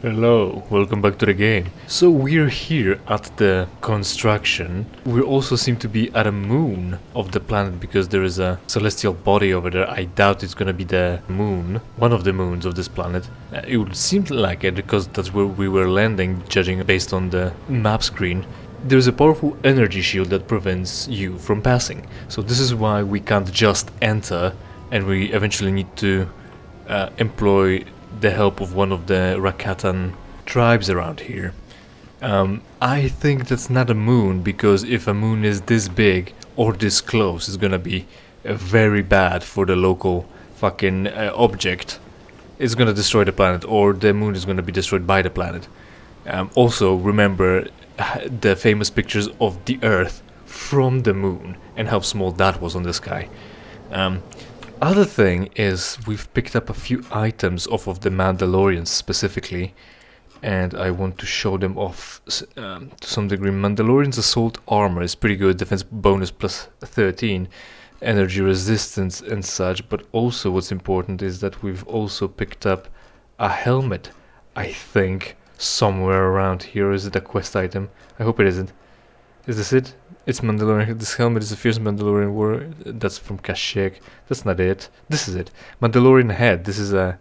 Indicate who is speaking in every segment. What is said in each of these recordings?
Speaker 1: Hello, welcome back to the game. So we're here at the construction. We also seem to be at a moon of the planet because there is a celestial body over there. I doubt it's gonna be the moon, one of the moons of this planet. It would seem like it because that's where we were landing, judging based on the map screen. There's a powerful energy shield that prevents you from passing. So this is why we can't just enter, and we eventually need to employ the help of one of the Rakatan tribes around here. I think that's not a moon, because if a moon is this big or this close, it's gonna be very bad for the local fucking object. It's gonna destroy the planet, or the moon is gonna be destroyed by the planet. Also, remember the famous pictures of the Earth from the moon and how small that was on the sky. Other thing is, we've picked up a few items off of the Mandalorians specifically, and I want to show them off to some degree. Mandalorian's assault armor is pretty good, defense bonus plus 13, energy resistance and such, but also what's important is that we've also picked up a helmet, I think, somewhere around here. Is it a quest item? I hope it isn't. Is this it? It's Mandalorian. This helmet is a fierce Mandalorian warrior. That's from Kashyyyk. That's not it. This is it. Mandalorian head. This is the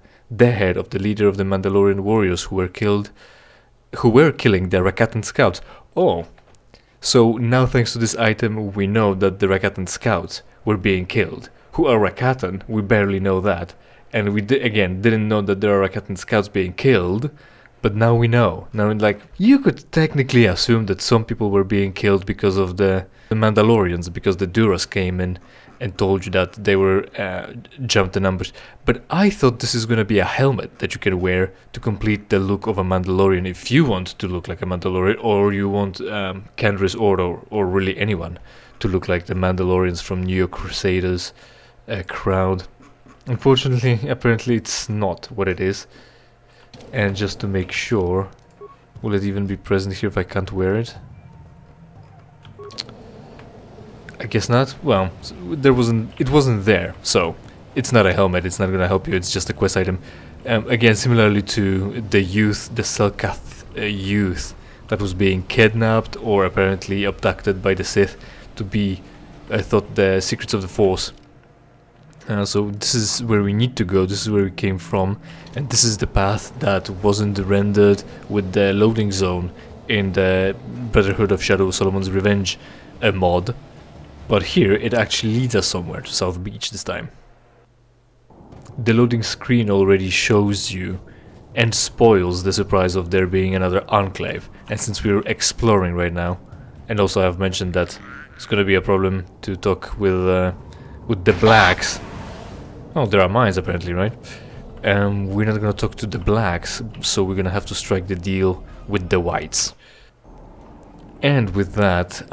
Speaker 1: head of the leader of the Mandalorian warriors who were killing the Rakatan scouts. Oh, so now thanks to this item, we know that the Rakatan scouts were being killed. Who are Rakatan? We barely know that, and we didn't know that there are Rakatan scouts being killed. But now we know. Now, like, you could technically assume that some people were being killed because of the Mandalorians, because the Duras came in and told you that they were jumped the numbers. But I thought this is going to be a helmet that you can wear to complete the look of a Mandalorian if you want to look like a Mandalorian, or you want Kendris or really anyone to look like the Mandalorians from New York Crusaders crowd. Unfortunately, apparently it's not what it is. And just to make sure, will it even be present here if I can't wear it? I guess not. Well, it wasn't there, so it's not a helmet. It's not gonna help you. It's just a quest item. Again, similarly to the Selkath youth that was being kidnapped or apparently abducted by the Sith to be, I thought, the secrets of the Force. So this is where we need to go, this is where we came from, and this is the path that wasn't rendered with the loading zone in the Brotherhood of Shadow Solomon's Revenge mod. But here it actually leads us somewhere, to South Beach this time. The loading screen already shows you and spoils the surprise of there being another enclave, and since we're exploring right now, and also I've mentioned that it's gonna be a problem to talk with the blacks. Oh, there are mines apparently, right? We're not gonna talk to the blacks, so we're gonna have to strike the with the whites. And with that,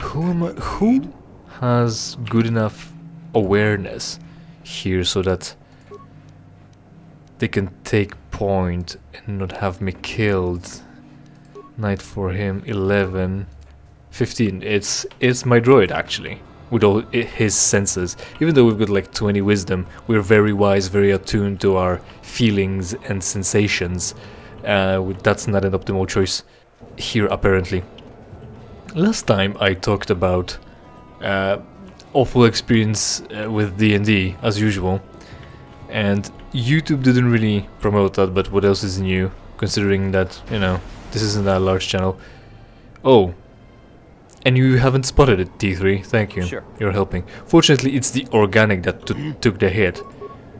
Speaker 1: who has good enough awareness here so that they can take point and not have me killed? Night for him, 11, 15. It's my droid actually. With all his senses. Even though we've got like 20 wisdom, we're very wise, very attuned to our feelings and sensations. That's not an optimal choice here, apparently. Last time I talked about awful experience with D&D, as usual. And YouTube didn't really promote that, but what else is new? Considering that, you know, this isn't a large channel. Oh. And you haven't spotted it, T3, thank you.
Speaker 2: Sure.
Speaker 1: You're helping. Fortunately, it's the organic that took the hit,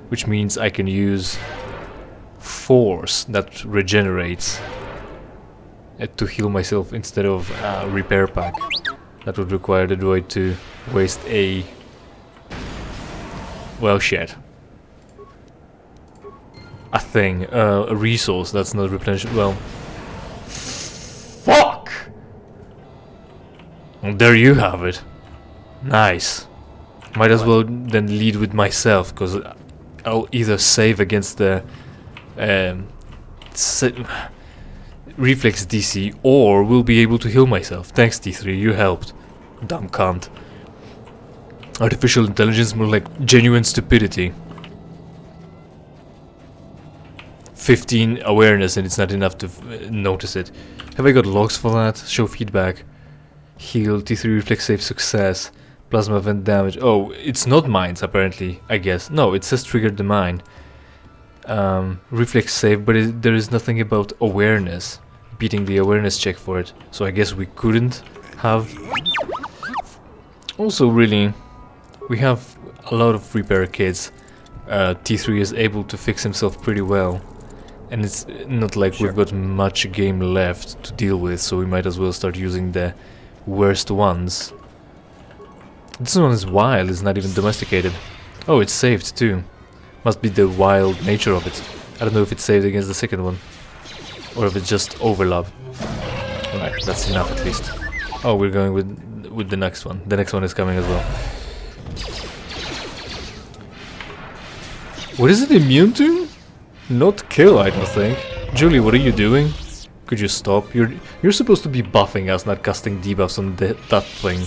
Speaker 1: which means I can use force that regenerates to heal myself instead of repair pack. That would require the droid to waste a... well, shit. A thing, a resource that's not replenished. Well... fuck! Well, there you have it. Nice. Might as well then lead with myself, because I'll either save against the reflex DC, or will be able to heal myself. Thanks, T3, you helped. Dumb cunt. Artificial intelligence, more like genuine stupidity. 15 awareness and it's not enough to notice it. Have I got logs for that? Show feedback. Heal, T3 reflex save success. Plasma vent damage. Oh, it's not mines apparently, I guess. No, it says triggered the mine. Reflex save, but there is nothing about awareness. Beating the awareness check for it. So I guess we couldn't have. Also, really, we have a lot of repair kits. T3 is able to fix himself pretty well. And it's not like we've got much game left to deal with, so we might as well start using the worst ones. This one is wild, it's not even domesticated. Oh, it's saved too. Must be the wild nature of it. I don't know if it's saved against the second one. Or if it's just overlap. Alright, that's enough at least. Oh, we're going with the next one. The next one is coming as well. What is it immune to? Not kill, I don't think. Julie, what are you doing? Could you stop? You're supposed to be buffing us, not casting debuffs on that thing.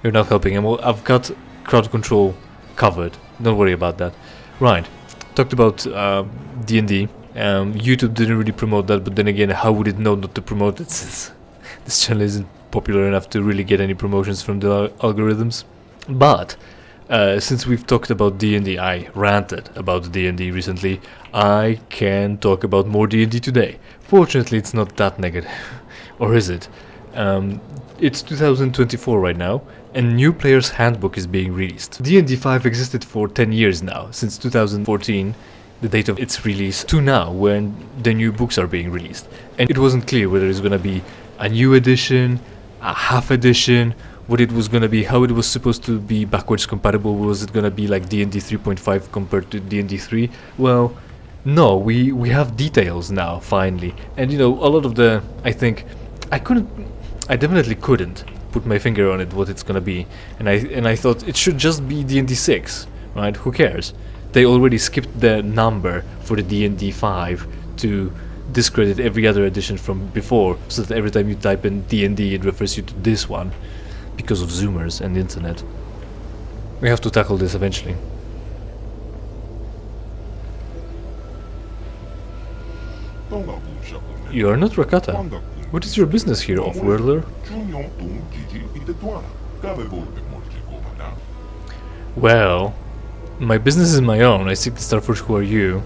Speaker 1: You're not helping him. Well, I've got crowd control covered. Don't worry about that. Right. Talked about D&D. YouTube didn't really promote that, but then again, how would it know not to promote it since this channel isn't popular enough to really get any promotions from the algorithms? But since we've talked about D&D, I ranted about D&D recently, I can talk about more D&D today. Fortunately, it's not that negative. Or is it? It's 2024 right now, and New Player's Handbook is being released. D&D 5 existed for 10 years now, since 2014, the date of its release, to now, when the new books are being released. And it wasn't clear whether it's gonna be a new edition, a half edition, what it was gonna be, how it was supposed to be backwards compatible. Was it gonna be like D&D 3.5 compared to D&D 3? Well, no, we have details now, finally. And you know, a lot of the, I definitely couldn't put my finger on it, what it's gonna be. And I thought it should just be D&D 6, right? Who cares? They already skipped the number for the D&D 5 to discredit every other edition from before, so that every time you type in D&D it refers you to this one, because of Zoomers and the internet. We have to tackle this eventually. You are not Rakata. What is your business here, off-worlder? Well, my business is my own. I seek the Starforge. Who are you?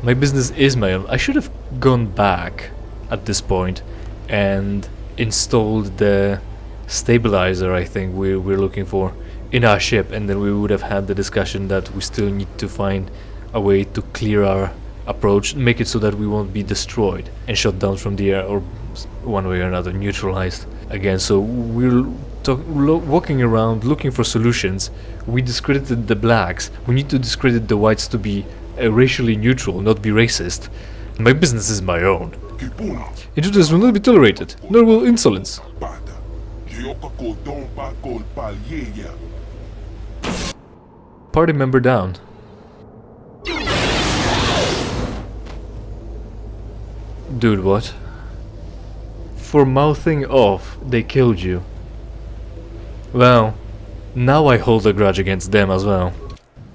Speaker 1: My business is my own. I should have gone back at this point and installed the stabilizer, I think we're looking for, in our ship, and then we would have had the discussion that we still need to find a way to clear our approach, make it so that we won't be destroyed and shot down from the air, or one way or another neutralized again. So we're walking around looking for solutions. We discredited the blacks. We need to discredit the whites to be racially neutral, not be racist. My business is my own. Intruders will not be tolerated, nor will insolence. Party member down. Dude, what? For mouthing off, they killed you. Well, now I hold a grudge against them as well.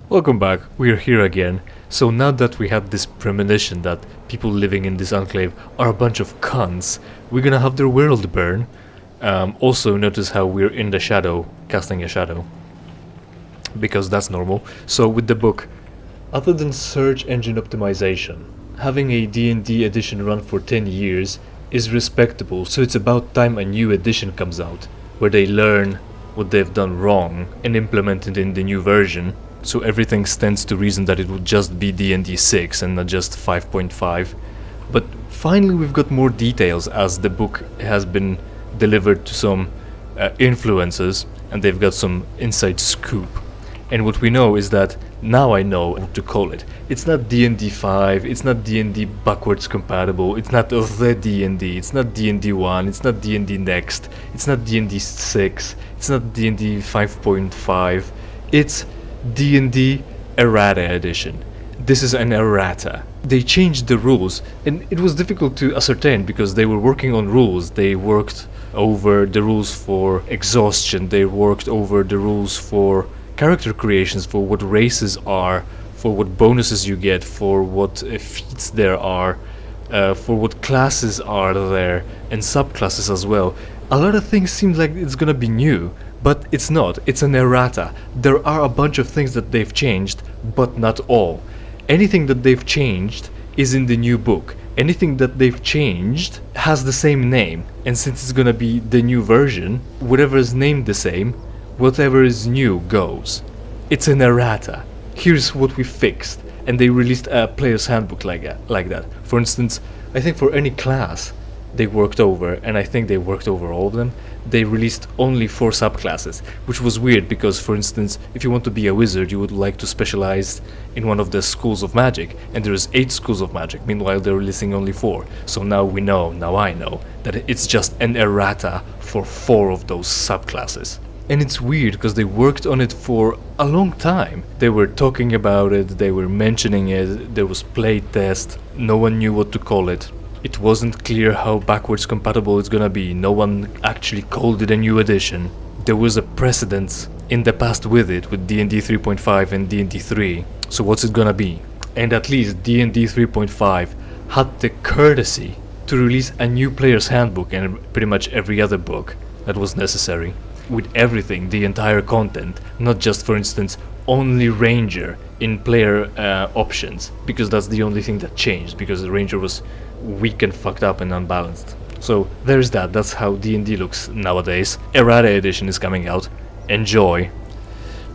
Speaker 1: Welcome back, we're here again. So now that we have this premonition that people living in this enclave are a bunch of cunts, we're gonna have their world burn. Also notice how we're in the shadow, casting a shadow. Because that's normal. So with the book, other than search engine optimization, having a D&D edition run for 10 years is respectable, so it's about time a new edition comes out, where they learn what they've done wrong and implement it in the new version. So everything stands to reason that it would just be D&D 6 and not just 5.5. But finally we've got more details, as the book has been delivered to some influencers, and they've got some inside scoop. And what we know is that, now I know what to call it. It's not D&D 5, it's not D&D backwards compatible, it's not the D&D, it's not D&D 1, it's not D&D next, it's not D&D 6, it's not D&D 5.5, it's D&D Errata edition. This is an errata. They changed the rules, and it was difficult to ascertain because they were working on rules. They worked over the rules for exhaustion, they worked over the rules for character creations, for what races are, for what bonuses you get, for what feats there are, for what classes are there, and subclasses as well. A lot of things seem like it's gonna be new, but it's not. It's an errata. There are a bunch of things that they've changed, but not all. Anything that they've changed is in the new book. Anything that they've changed has the same name, and since it's gonna be the new version, whatever is named the same, whatever is new goes. It's an errata. Here's what we fixed, and they released a player's handbook like that. For instance, I think for any class they worked over, and I think they worked over all of them, they released only 4 subclasses, which was weird because, for instance, if you want to be a wizard, you would like to specialize in one of the schools of magic, and there's 8 schools of magic, meanwhile they're releasing only 4. So now I know, that it's just an errata for 4 of those subclasses. And it's weird because they worked on it for a long time. They were talking about it, they were mentioning it, there was playtest, no one knew what to call it. It wasn't clear how backwards compatible it's gonna be, no one actually called it a new edition. There was a precedence in the past with it, with D&D 3.5 and D&D 3, so what's it gonna be? And at least D&D 3.5 had the courtesy to release a new player's handbook and pretty much every other book that was necessary. With everything, the entire content, not just, for instance, only Ranger in player options, because that's the only thing that changed, because the Ranger was weak and fucked up and unbalanced. So there's that, that's how D&D looks nowadays. Errata edition is coming out. Enjoy.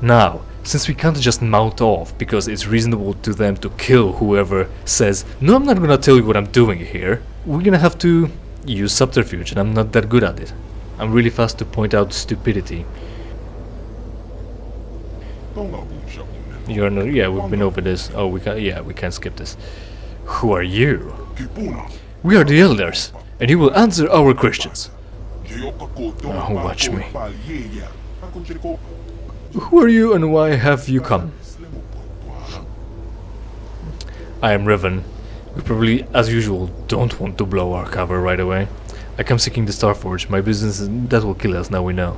Speaker 1: Now, since we can't just mount off, because it's reasonable to them to kill whoever says, no, I'm not gonna tell you what I'm doing here, we're gonna have to use subterfuge, and I'm not that good at it. I'm really fast to point out stupidity. You're not, yeah, we've been over this. Oh, we can't skip this. Who are you? We are the elders, and you will answer our questions. Oh, watch me. Who are you and why have you come? I am Revan. We probably, as usual, don't want to blow our cover right away. I come seeking the Starforge. My business is that will kill us, now we know.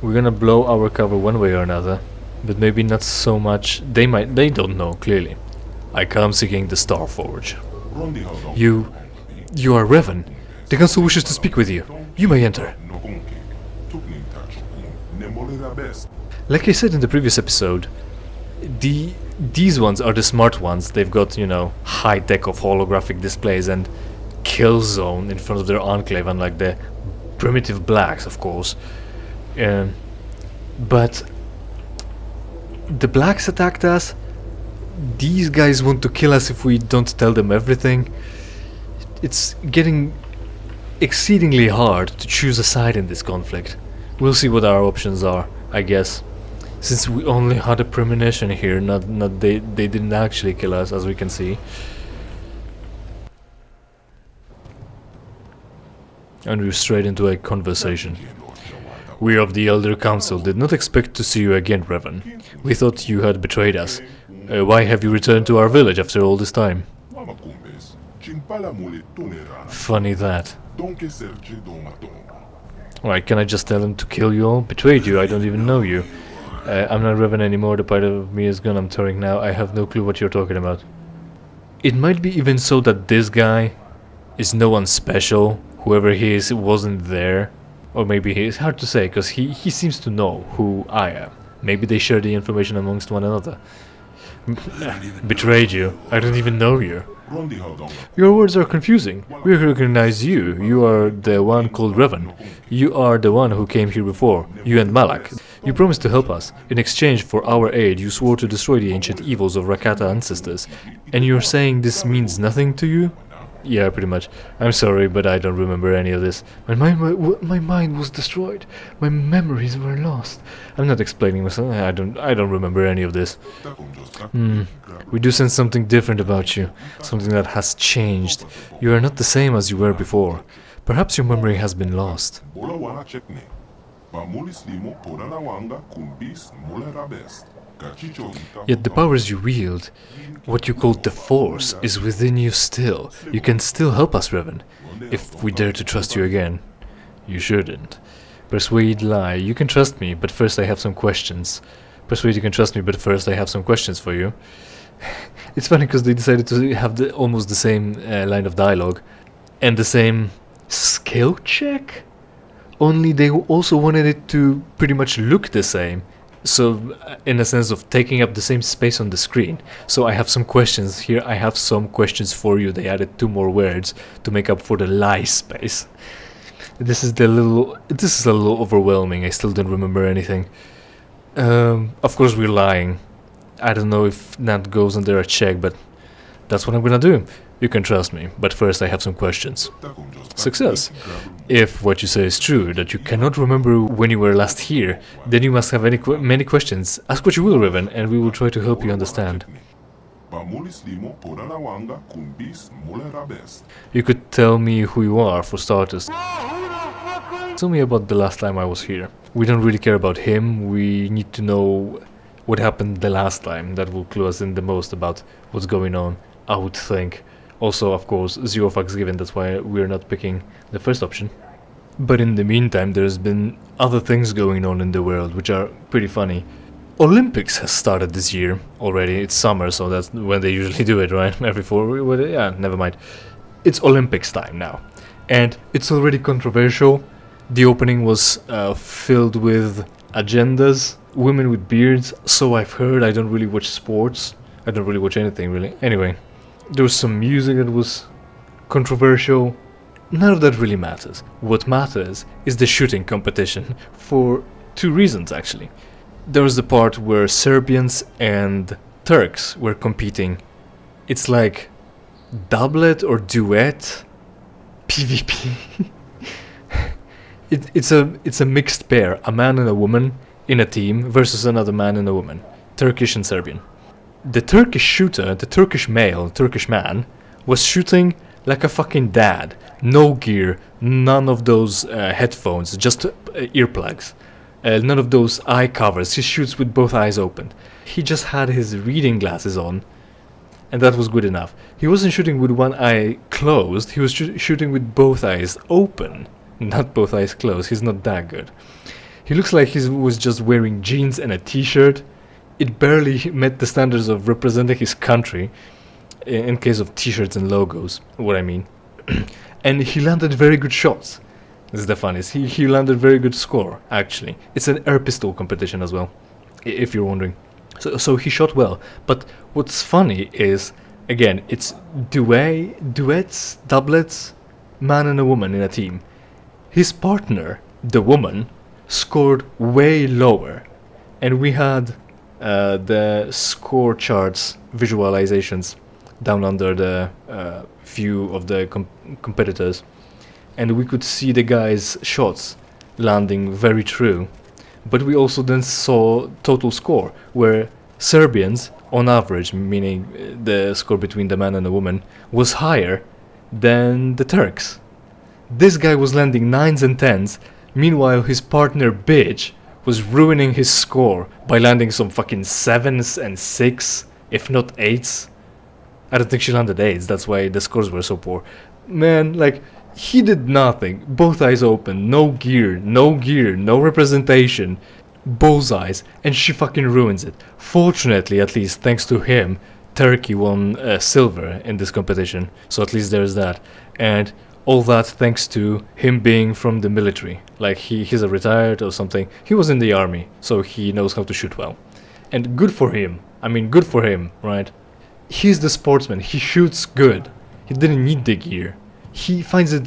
Speaker 1: We're gonna blow our cover one way or another, but maybe not so much. They don't know, clearly. I come seeking the Starforge. You are Revan. The council wishes to speak with you. You may enter. Like I said in the previous episode, these ones are the smart ones. They've got, you know, high tech of holographic displays and kill zone in front of their enclave, unlike the primitive blacks, of course. But the blacks attacked us. These guys want to kill us if we don't tell them everything. It's getting exceedingly hard to choose a side in this conflict. We'll see what our options are, I guess. Since we only had a premonition here, they didn't actually kill us, as we can see. And we're straight into a conversation. We of the Elder Council did not expect to see you again, Revan. We thought you had betrayed us. Why have you returned to our village after all this time? Funny that. Alright, can I just tell him to kill you all? Betrayed you, I don't even know you. I'm not Revan anymore, the part of me is gone, I'm Turing now, I have no clue what you're talking about. It might be even so that this guy is no one special, whoever he is wasn't there. Or maybe he is, hard to say, because he seems to know who I am. Maybe they share the information amongst one another. Betrayed you, I don't even know you. Your words are confusing. We recognize you. You are the one called Revan. You are the one who came here before. You and Malak. You promised to help us. In exchange for our aid, you swore to destroy the ancient evils of Rakata ancestors. And you're saying this means nothing to you? Yeah, pretty much. I'm sorry, but I don't remember any of this. My mind was destroyed. My memories were lost. I'm not explaining myself. I don't remember any of this. We do sense something different about you. Something that has changed. You are not the same as you were before. Perhaps your memory has been lost. Yet the powers you wield, what you call the Force, is within you still. You can still help us, Revan. If we dare to trust you again. You shouldn't. Persuade, lie. You can trust me, but first I have some questions. Persuade, you can trust me, but first I have some questions for you. It's funny because they decided to have almost the same line of dialogue and the same skill check. Only they also wanted it to pretty much look the same. So, in a sense of taking up the same space on the screen. So I have some questions here. I have some questions for you. They added 2 more words to make up for the lie space. This is a little overwhelming. I still don't remember anything. Of course we're lying. I don't know if that goes under a check, but that's what I'm gonna do. You can trust me, but first I have some questions. Success. If what you say is true, that you cannot remember when you were last here, then you must have many questions. Ask what you will, Revan, and we will try to help you understand. You could tell me who you are, for starters. Tell me about the last time I was here. We don't really care about him, we need to know what happened the last time. That will clue us in the most about what's going on, I would think. Also, of course, 0 fucks given, that's why we're not picking the first option. But in the meantime, there's been other things going on in the world, which are pretty funny. Olympics has started this year already. It's summer, so that's when they usually do it, right? Every 4 weeks, yeah, never mind. It's Olympics time now. And it's already controversial. The opening was filled with agendas, women with beards, so I've heard. I don't really watch sports. I don't really watch anything, really. Anyway. There was some music that was controversial. None of that really matters. What matters is the shooting competition, for 2 reasons actually. There was the part where Serbians and Turks were competing. It's like doublet or duet PvP. It's a mixed pair, a man and a woman in a team versus another man and a woman, Turkish and Serbian. The Turkish shooter, the Turkish male, Turkish man, was shooting like a fucking dad. No gear, none of those headphones, just earplugs. None of those eye covers. He shoots with both eyes open. He just had his reading glasses on, and that was good enough. He wasn't shooting with one eye closed, he was shooting with both eyes open. Not both eyes closed, he's not that good. He looks like he was just wearing jeans and a t-shirt. It barely met the standards of representing his country, in case of t-shirts and logos, what I mean. And he landed very good shots. This is the funniest. He landed very good score, actually. It's an air pistol competition as well, if you're wondering. So he shot well. But what's funny is, again, it's duets, doublets, man and a woman in a team. His partner, the woman, scored way lower. And we had the score charts visualizations down under the view of the competitors, and we could see the guys' shots landing very true. But we also then saw total score, where Serbians, on average, meaning the score between the man and the woman, was higher than the Turks. This guy was landing 9s and 10s, meanwhile his partner bitch was ruining his score by landing some fucking 7s and 6, if not 8s. I don't think she landed 8s, that's why the scores were so poor. Man, like, he did nothing. Both eyes open, no gear, no representation. Bullseyes, and she fucking ruins it. Fortunately, at least, thanks to him, Turkey won silver in this competition, so at least there's that. And all that thanks to him being from the military. Like, he's a retired or something. He was in the army, so he knows how to shoot well. And good for him. I mean, good for him, right? He's the sportsman. He shoots good. He didn't need the gear. He finds it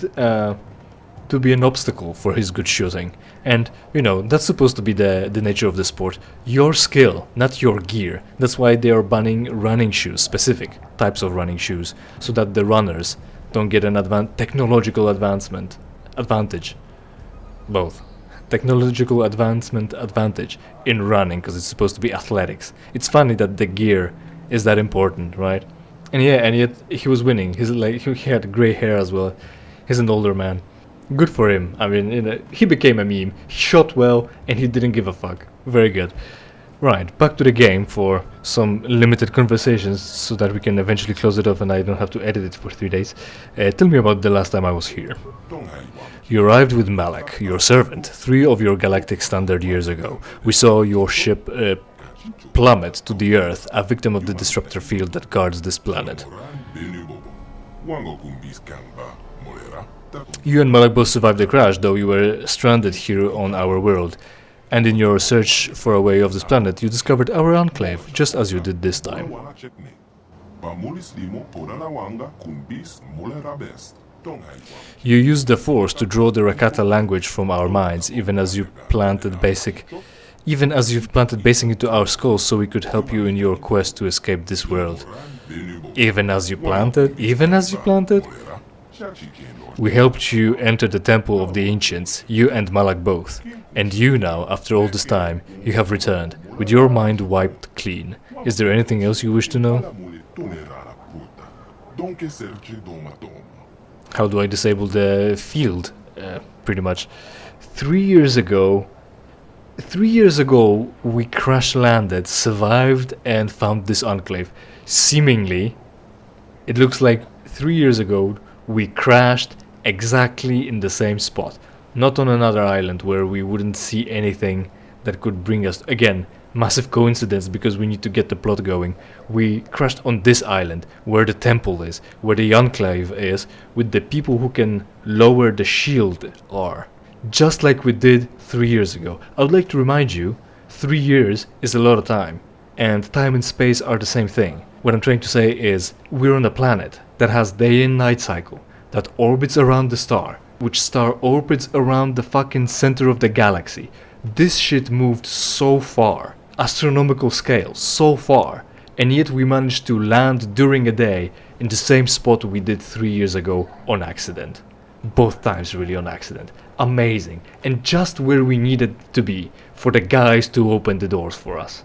Speaker 1: to be an obstacle for his good shooting. And, you know, that's supposed to be the nature of the sport. Your skill, not your gear. That's why they are banning running shoes, specific types of running shoes, so that the runners don't get an technological advantage. Both. Technological advantage in running, because it's supposed to be athletics. It's funny that the gear is that important, right? And yeah, and yet he was winning. He had gray hair as well. He's an older man. Good for him. I mean, he became a meme. He shot well, and he didn't give a fuck. Very good. Right, back to the game for some limited conversations so that we can eventually close it off and I don't have to edit it for 3 days. Tell me about the last time I was here. You arrived with Malak, your servant, 3 of your galactic standard years ago. We saw your ship plummet to the earth, a victim of the disruptor field that guards this planet. You and Malak both survived the crash, though you were stranded here on our world. And in your search for a way off this planet, you discovered our enclave, just as you did this time. You used the Force to draw the Rakata language from our minds, even as you've planted basic into our skulls so we could help you in your quest to escape this world. Even as you planted? We helped you enter the Temple of the Ancients, you and Malak both. And you now, after all this time, you have returned, with your mind wiped clean. Is there anything else you wish to know? How do I disable the field? Pretty much. 3 years ago, we crash-landed, survived, and found this enclave. Seemingly, it looks like 3 years ago, we crashed exactly in the same spot. Not on another island where we wouldn't see anything that could bring us... Again, massive coincidence because we need to get the plot going. We crashed on this island, where the temple is, where the enclave is, with the people who can lower the shield are. Just like we did 3 years ago. I would like to remind you, 3 years is a lot of time. And time and space are the same thing. What I'm trying to say is, we're on a planet that has day and night cycle, that orbits around the star, which star orbits around the fucking center of the galaxy. This shit moved so far, astronomical scale, so far, and yet we managed to land during a day in the same spot we did 3 years ago on accident. Both times really on accident. Amazing. And just where we needed to be for the guys to open the doors for us.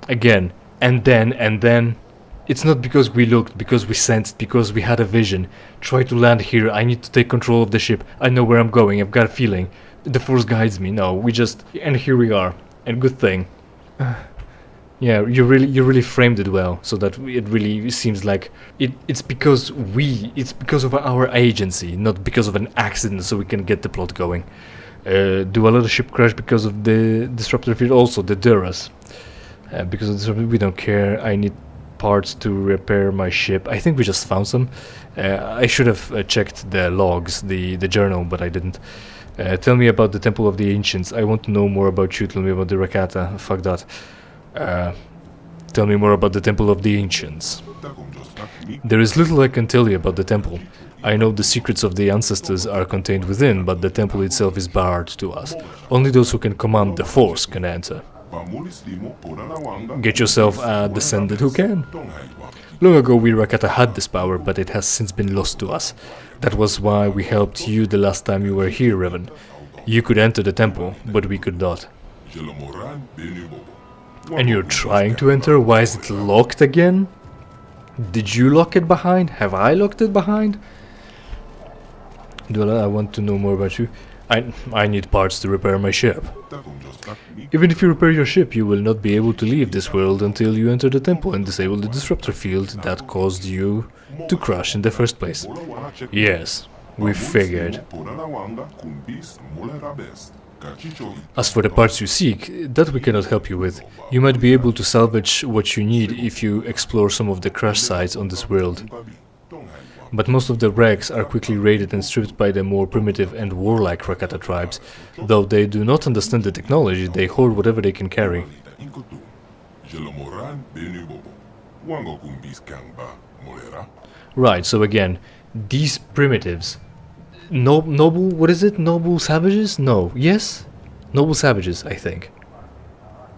Speaker 1: Again, and then, it's not because we looked, because we sensed, because we had a vision. Try to land here, I need to take control of the ship, I know where I'm going, I've got a feeling. The Force guides me, no, we just... And here we are. And good thing. Yeah, you really framed it well, so that it really seems like it's because of our agency, not because of an accident, so we can get the plot going. Do a lot of ship crash because of the disruptor field, also the Duras. Because of the disruptor, we don't care. I need parts to repair my ship. I think we just found some. I should have checked the logs, the journal, but I didn't. Tell me about the Temple of the Ancients. I want to know more about you. Tell me about the Rakata. Fuck that. Tell me more about the Temple of the Ancients. There is little I can tell you about the temple. I know the secrets of the ancestors are contained within, but the temple itself is barred to us. Only those who can command the Force can enter. Get yourself a descendant who can. Long ago we Rakata had this power, but it has since been lost to us. That was why we helped you the last time you were here, Revan. You could enter the temple, but we could not. And you're trying to enter? Why is it locked again? Did you lock it behind? Have I locked it behind? Duela, I want to know more about you. I need parts to repair my ship. Even if you repair your ship, you will not be able to leave this world until you enter the temple and disable the disruptor field that caused you to crash in the first place. Yes, we figured. As for the parts you seek, that we cannot help you with. You might be able to salvage what you need if you explore some of the crash sites on this world. But most of the wrecks are quickly raided and stripped by the more primitive and warlike Rakata tribes. Though they do not understand the technology, they hoard whatever they can carry. Right, so again, these primitives... Noble, what is it? Noble savages? No, yes? Noble savages, I think.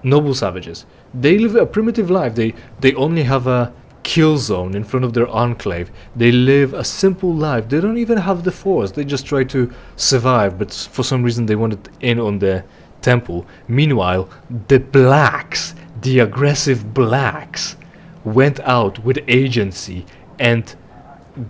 Speaker 1: Noble savages. They live a primitive life. They only have a kill zone in front of their enclave. They live a simple life. They don't even have the Force. They just try to survive, but for some reason they wanted in on the temple. Meanwhile, the blacks, the aggressive blacks, went out with agency and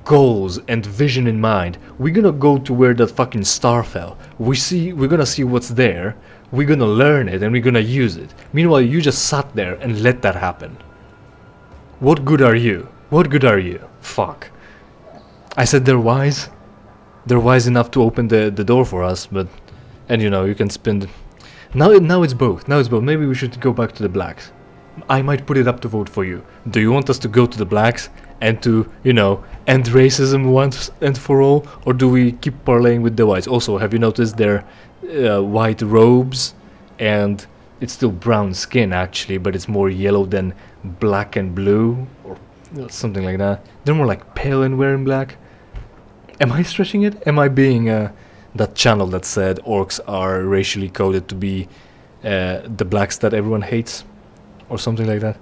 Speaker 1: goals and vision in mind. We're gonna go to where that fucking star fell. We're gonna see what's there. We're gonna learn it and we're gonna use it. Meanwhile, you just sat there and let that happen. What good are you? What good are you? Fuck. I said they're wise. They're wise enough to open the door for us, but... And you know, you can spend... Now it's both. Now it's both. Maybe we should go back to the blacks. I might put it up to vote for you. Do you want us to go to the blacks and to, you know, end racism once and for all? Or do we keep parlaying with the whites? Also, have you noticed their white robes? And it's still brown skin actually, but it's more yellow than black and blue or something like that. They're more like pale and wearing black. Am I stretching it? Am I being that channel that said orcs are racially coded to be the blacks that everyone hates? Or something like that.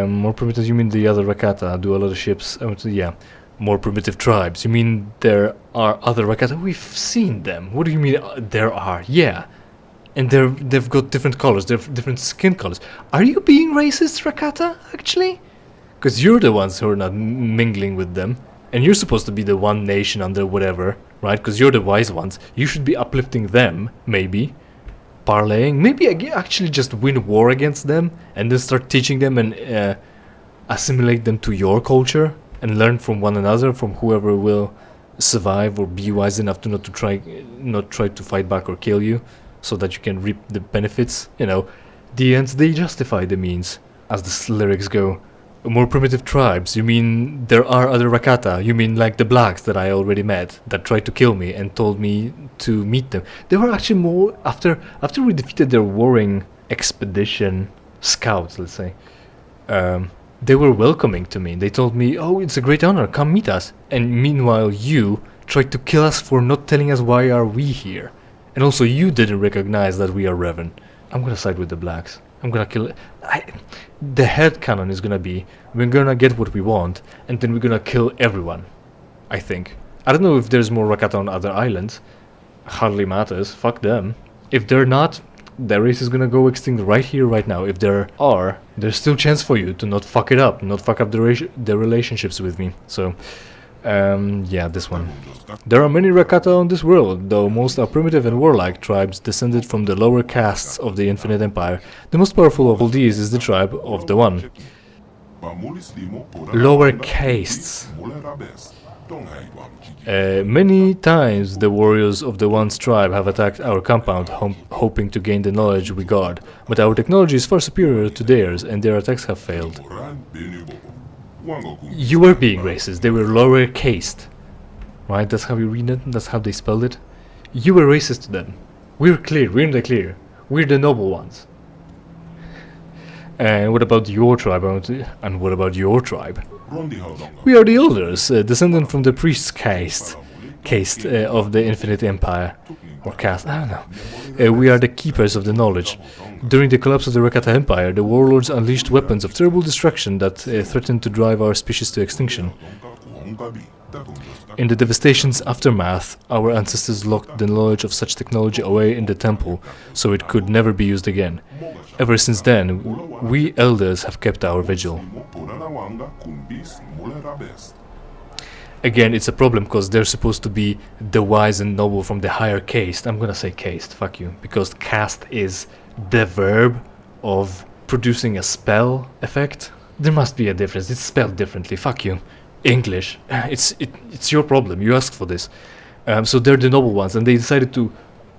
Speaker 1: More primitive, you mean the other Rakata do a lot of ships? Yeah. More primitive tribes. You mean there are other Rakata? We've seen them. What do you mean there are? Yeah. And they've got different colors. They've different skin colors. Are you being racist, Rakata, actually? Because you're the ones who are not mingling with them. And you're supposed to be the one nation under whatever, right? Because you're the wise ones. You should be uplifting them, maybe. Parlaying. Maybe actually just win war against them. And then start teaching them and assimilate them to your culture. And learn from one another, from whoever will survive or be wise enough to not try to fight back or kill you. So that you can reap the benefits. You know, the ends, they justify the means. As the lyrics go. More primitive tribes, you mean there are other Rakata? You mean like the blacks that I already met that tried to kill me and told me to meet them? They were actually more after we defeated their warring expedition scouts, let's say. They were welcoming to me. They told me, "Oh, it's a great honor. Come meet us." And meanwhile, you tried to kill us for not telling us why are we here. And also, you didn't recognize that we are revan. I'm gonna side with the blacks. I'm gonna kill... the headcanon is gonna be, we're gonna get what we want, and then we're gonna kill everyone. I think. I don't know if there's more Rakata on other islands. Hardly matters. Fuck them. If they're not, the race is gonna go extinct right here, right now. If there are, there's still chance for you to not fuck it up, not fuck up the relationships with me. So... yeah, this one. There are many Rakata on this world, though most are primitive and warlike tribes descended from the lower castes of the Infinite Empire. The most powerful of all these is the tribe of the One. Lower castes. Many times the warriors of the One's tribe have attacked our compound, hoping to gain the knowledge we guard, but our technology is far superior to theirs, and their attacks have failed. You were being racist. They were lower caste. Right? That's how you read it? That's how they spelled it? You were racist to them. We're clear. We're in the clear. We're the noble ones. And what about your tribe? And what about your tribe? We are the elders, descendant from the priest's caste of the Infinite Empire. Or caste, I don't know. We are the keepers of the knowledge. During the collapse of the Rakata Empire, the warlords unleashed weapons of terrible destruction that threatened to drive our species to extinction. In the devastation's aftermath, our ancestors locked the knowledge of such technology away in the temple, so it could never be used again. Ever since then, we elders have kept our vigil. Again, it's a problem because they're supposed to be the wise and noble from the higher caste. I'm gonna say caste, fuck you. Because caste is the verb of producing a spell effect. There must be a difference. It's spelled differently. Fuck you. English. It's your problem. You asked for this. So they're the noble ones, and they decided to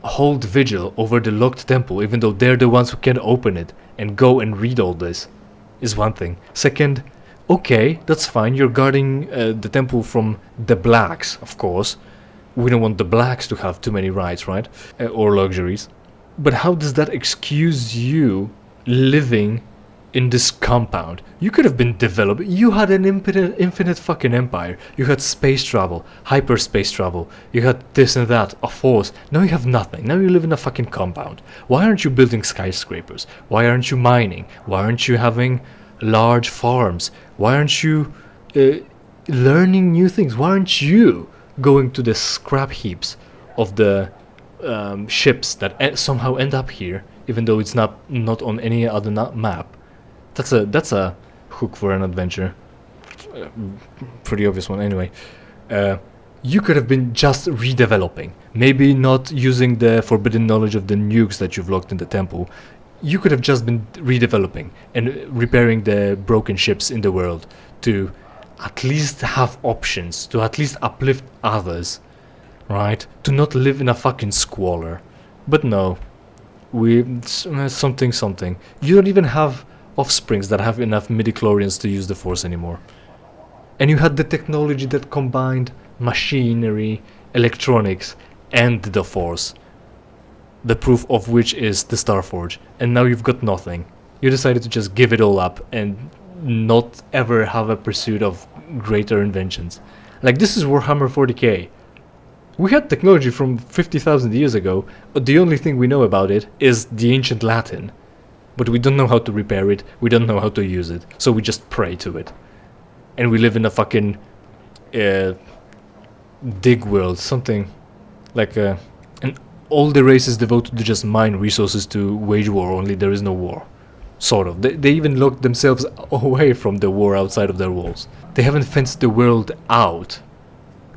Speaker 1: hold vigil over the locked temple, even though they're the ones who can open it and go and read all this. Is one thing. Second, okay, that's fine. You're guarding the temple from the blacks, of course. We don't want the blacks to have too many rights, right? Or luxuries. But how does that excuse you living in this compound? You could have been developed. You had an infinite fucking empire. You had space travel, hyperspace travel. You had this and that, a force. Now you have nothing. Now you live in a fucking compound. Why aren't you building skyscrapers? Why aren't you mining? Why aren't you having large farms? Why aren't you learning new things? Why aren't you going to the scrap heaps of the ships that somehow end up here, even though it's not on any other map? That's a hook for an adventure. Pretty obvious one, anyway. You could have been just redeveloping. Maybe not using the forbidden knowledge of the nukes that you've locked in the temple. You could have just been redeveloping and repairing the broken ships in the world to at least have options, to at least uplift others, right? To not live in a fucking squalor. But no, something. You don't even have offsprings that have enough midichlorians to use the Force anymore. And you had the technology that combined machinery, electronics, and the Force. The proof of which is the Starforge. And now you've got nothing. You decided to just give it all up and not ever have a pursuit of greater inventions. Like, this is Warhammer 40k. We had technology from 50,000 years ago, but the only thing we know about it is the ancient Latin. But we don't know how to repair it, we don't know how to use it, so we just pray to it. And we live in a fucking dig world, something like and all the races devoted to just mine resources to wage war, only there is no war. Sort of. They even locked themselves away from the war outside of their walls. They haven't fenced the world out.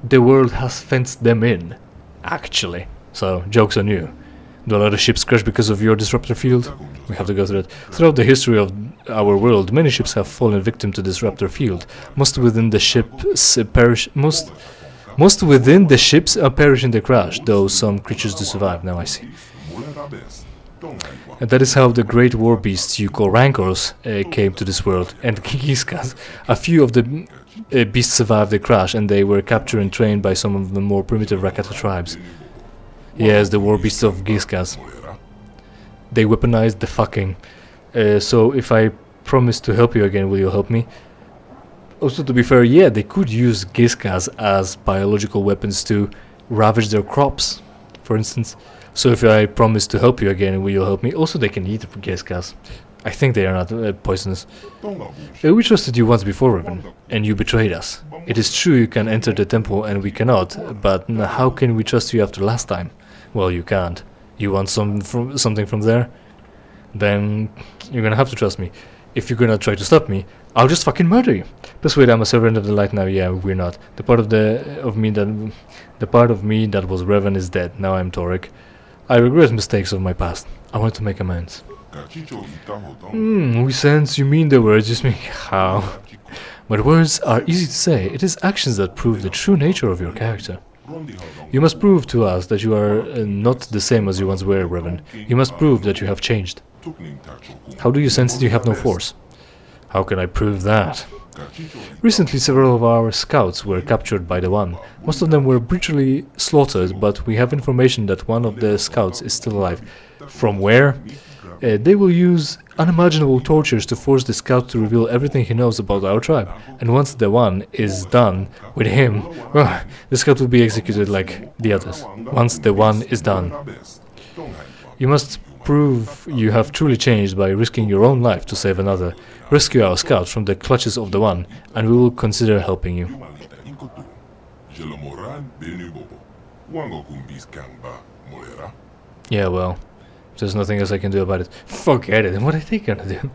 Speaker 1: The world has fenced them in, actually. So, joke's on you. Do a lot of ships crash because of your disruptor field? We have to go through that. Throughout the history of our world, many ships have fallen victim to disruptor field. Most within the ships perish in the crash, though some creatures do survive. Now I see. And that is how the great war beasts you call rancors came to this world, and Giskas. A few of the beasts survived the crash, and they were captured and trained by some of the more primitive Rakata tribes. Yes, the war beasts of Giskas. They weaponized the fucking. So if I promise to help you again, will you help me? Also, to be fair, yeah, they could use Giskas as biological weapons to ravage their crops, for instance. So if I promise to help you again, will you help me? Also, they can eat Giskas. I think they are not poisonous. We trusted you once before, Revan, and you betrayed us. It is true you can enter the temple and we cannot, but how can we trust you after last time? Well, you can't. You want something from there? Then you're gonna have to trust me. If you're gonna try to stop me, I'll just fucking murder you. Plus, wait, I'm a servant of the light now. Yeah, we're not. The part of me that was Revan is dead. Now I'm Torek. I regret mistakes of my past. I want to make amends. We sense you mean the words you speak. How? But words are easy to say. It is actions that prove the true nature of your character. You must prove to us that you are not the same as you once were, Revan. You must prove that you have changed. How do you sense that you have no force? How can I prove that? Recently, several of our scouts were captured by the One. Most of them were brutally slaughtered, but we have information that one of the scouts is still alive. From where? They will use unimaginable tortures to force the scout to reveal everything he knows about our tribe. And once the One is done with him, the scout will be executed like the others. Once the One is done. You must prove you have truly changed by risking your own life to save another. Rescue our scout from the clutches of the One, and we will consider helping you. Yeah, well, there's nothing else I can do about it. Forget it. What are they gonna do?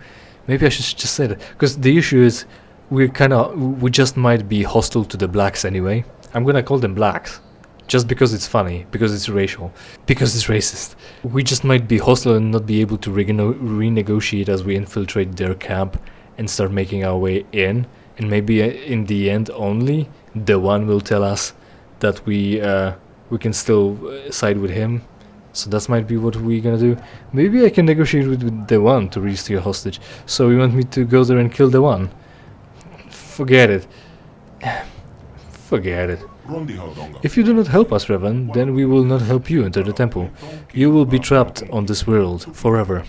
Speaker 1: Maybe I should just say that, because the issue is we just might be hostile to the blacks anyway. I'm gonna call them blacks. Just because it's funny, because it's racial, because it's racist. We just might be hostile and not be able to renegotiate as we infiltrate their camp and start making our way in. And maybe in the end only, the One will tell us that we can still side with him. So that might be what we're gonna do. Maybe I can negotiate with the One to release your hostage. So you want me to go there and kill the One? Forget it. Forget it. If you do not help us, Revan, then we will not help you enter the temple. You will be trapped on this world forever.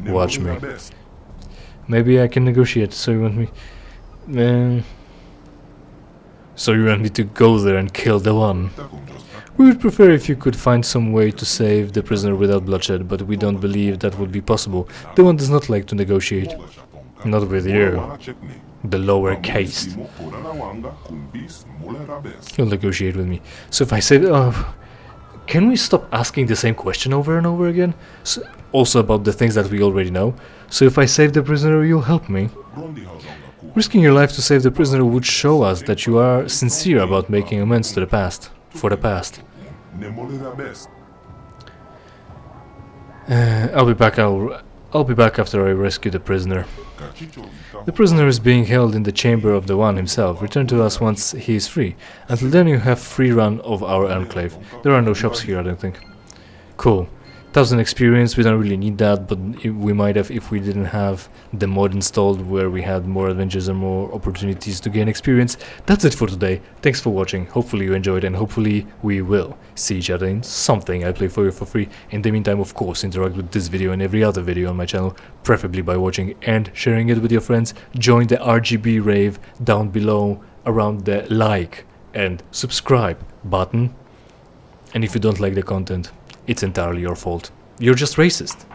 Speaker 1: Watch me. Maybe I can negotiate. So you want me... So you want me to go there and kill the One? We would prefer if you could find some way to save the prisoner without bloodshed, but we don't believe that would be possible. The One does not like to negotiate. Not with you. The lower caste. He'll negotiate with me. So if I say, can we stop asking the same question over and over again? So, also about the things that we already know. So if I save the prisoner, you'll help me. Risking your life to save the prisoner would show us that you are sincere about making amends to the past. For the past. I'll be back after I rescue the prisoner. The prisoner is being held in the chamber of the One himself. Return to us once he is free. Until then you have free run of our enclave. There are no shops here, I don't think. Cool. 1000 experience, we don't really need that, but we might have if we didn't have the mod installed where we had more adventures and more opportunities to gain experience. That's it for today. Thanks for watching. Hopefully you enjoyed, and hopefully we will see each other in something I play for you for free. In the meantime, of course, interact with this video and every other video on my channel, preferably by watching and sharing it with your friends. Join the RGB rave down below around the like and subscribe button. And if you don't like the content, it's entirely your fault. You're just racist.